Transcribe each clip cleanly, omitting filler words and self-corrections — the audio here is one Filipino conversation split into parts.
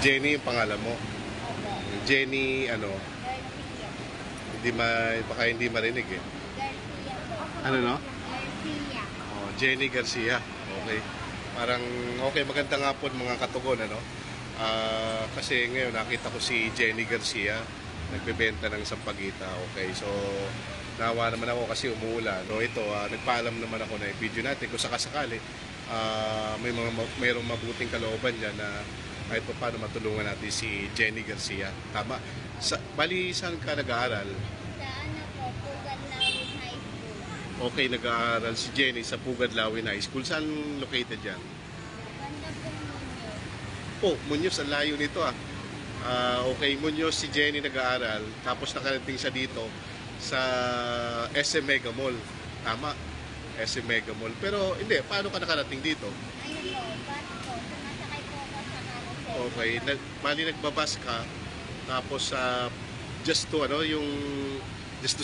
Jenny yung pangalan mo. Opo. Jenny, ano, Garcia. baka hindi marinig eh. Garcia po. Ano no? Garcia. Oh, Jenny Garcia. Okay. Parang, okay, magandang hapon mga katugon, ano? Kasi ngayon nakita ko si Jenny Garcia, nagbebenta ng sampagita. Okay, so nawa naman ako kasi umuulan. So ito, nagpaalam naman ako na i-video natin kung sakasakali mayroong mabuting kalooban dyan na kahit pa paano matulungan natin si Jenny Garcia. Tama? Bali, saan ka nag-aaral? Sa ano po, Pugad Lawin High School. Okay, nag-aaral si Jenny sa Pugad Lawin High School. Saan located dyan? Banda po ninyo. Oh, Muñoz, ang layo nito ah. Okay, Muñoz si Jenny nag-aaral, tapos nakarating siya dito sa SM Mega Mall. Tama, SM Mega Mall. Pero hindi, paano ka nakarating dito? Ayun po, bus po. Sumasakay po ako sa carousel. Okay, bali nagbabas ka, tapos just to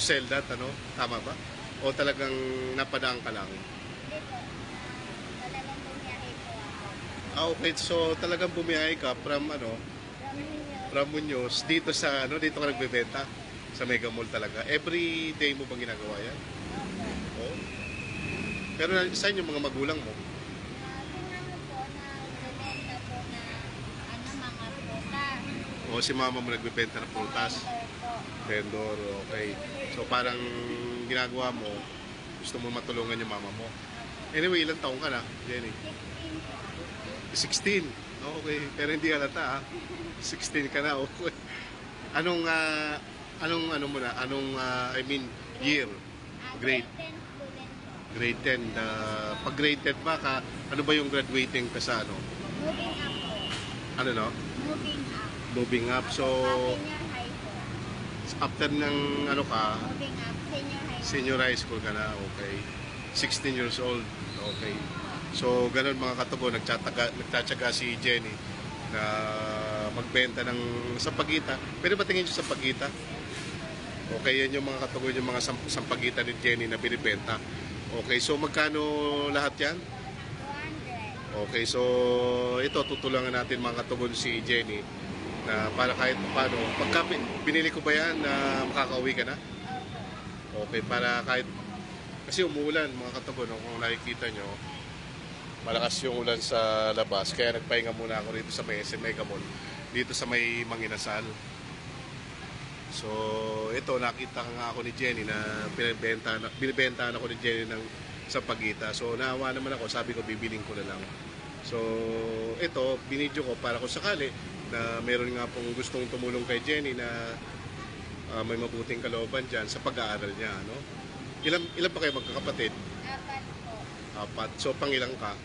sell that, ano? Tama ba? O talagang napadaan ka lang? Hindi po. Talagang bumiyahe po ako. Okay, so talagang bumiyahe ka from from Muñoz dito dito ka nagbebenta sa Mega Mall talaga. Every day mo bang ginagawa yan? Opo. Oo. Pero saan yung mga magulang mo? Tingnan mo po na nagbebenta po na mga prutas. O si mama mo nagbebenta ng prutas? Vendor po. Vendor, okay. So parang ginagawa mo, gusto mo matulungan yung mama mo. Anyway, ilang taong ka na, Jenny? 16 po. 16. Okay, pero hindi halata ah. 16 ka na, okay. Anong year? Grade? Grade 10 student po. Grade 10. Pag grade 10 ba ka, ano ba yung graduating ka sa ano? Moving up po. Ano no? Moving up. Moving up. So, Senior high po. after ng ano ka, Moving up. Senior high. senior high school ka na, okay. 16 years old, okay. So, ganun mga katubo, nagtatsaga si Jenny na magbenta ng sampagita. Pwede ba tingin nyo sampagita? Okay, yan yung mga katubo, yung mga sampagita ni Jenny na binibenta. Okay, so magkano lahat yan? 200. Okay, so ito, tutulungan natin mga katubo si Jenny na para kahit paano. Pagka binili ko ba yan na makakauwi ka na? Okay, para kahit kasi umuulan mga katubo, no? Kung nakikita nyo, malakas yung ulan sa labas, kaya nagpahinga muna ako dito sa may SM Mega Mall, dito sa may Manginasal. So, ito, nakita nga ako ni Jenny na binibentahan ako ni Jenny ng sampagita. So, naawa naman ako, sabi ko, bibiling ko na lang. So, ito, binidyo ko para kung sakali na meron nga pong gustong tumulong kay Jenny na may mabuting kalooban dyan sa pag-aaral niya, no? Ilan pa kayo magkakapatid? 4 po. 4. So, pangilang ka?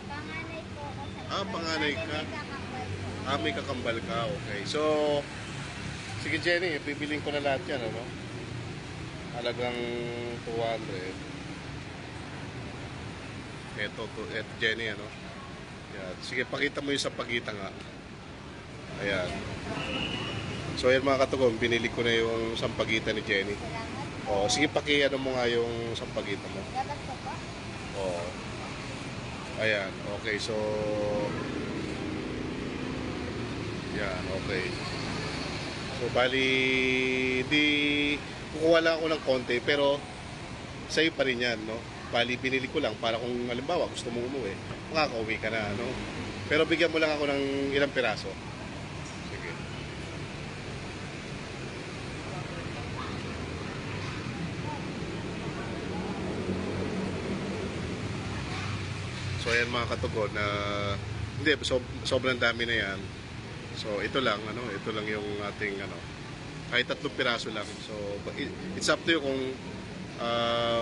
Panganay po ako sa Panganay ka. May kakapal po. May kakambal ka, okay. So, sige Jenny, bibiling ko na lahat yan, ano? Halagang 200. Eto Jenny, ano? Yan. Sige, pakita mo yung sampagita nga. Ayan. So, yan mga katugong, binili ko na yung sampagita ni Jenny. Salamat po. O, sige, ano mo nga yung sampagita mo. Dapat po po. O. Ayan, okay. So, yan, okay. So, bali, kukuha lang ako ng konti, pero sa'yo pa rin yan, no? Bali, binili ko lang para kung halimbawa gusto mong umuwi, makakauwi ka na, no? Pero bigyan mo lang ako ng ilang piraso. Sige. So, ayan mga katugon, hindi, sobrang dami na yan. So, ito lang yung ating, kahit 3 piraso lang. So, it's up to you kung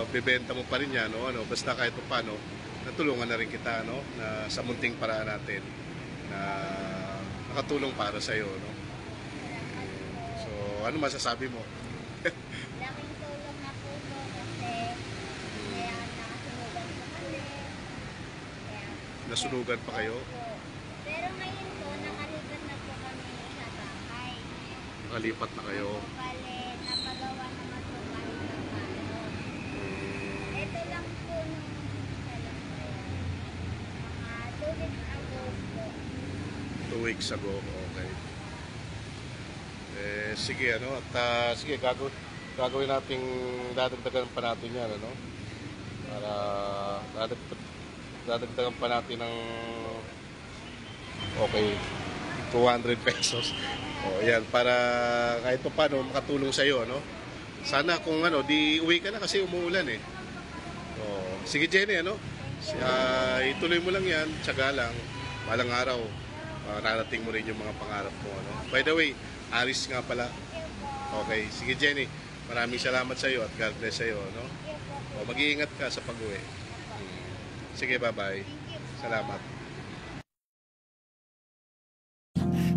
bibenta mo pa rin yan, no? Basta kahit pa paano, natulungan na rin kita, no? Na sa munting paraan natin na nakatulong para sa'yo, no? So, ano masasabi mo? Laking tulong na po po kasi kaya nakasunugan po kami. Kaya, Nasunugan pa kayo? po. Pero ngayon po, nakalipat na po kami sa bahay. Nakalipat na kayo? Bale, napagawa naman po kami ng bahay. Ito lang po nung mga 2 weeks ago po. 2 weeks ago. Okay. Sige, ano, at sige, gagawin nating dadagdagan pa natin yan, ano, para dadagdagan pa natin ng okay, 200 pesos. O, yan, para kahit pa paano makatulong sa'yo, ano. Sana kung ano, di uwi ka na kasi umuulan eh. O, sige Jenny, ano, ituloy mo lang yan, tiyaga lang, balang araw, narating mo rin yung mga pangarap mo, ano. By the way, Aris nga pala. Okay, sige Jenny, maraming salamat sa iyo at God bless sa iyo, no? O, mag-iingat ka sa pag-uwi. Sige, bye-bye. Salamat.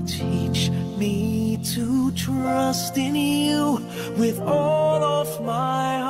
Teach me to trust in you with all of my heart.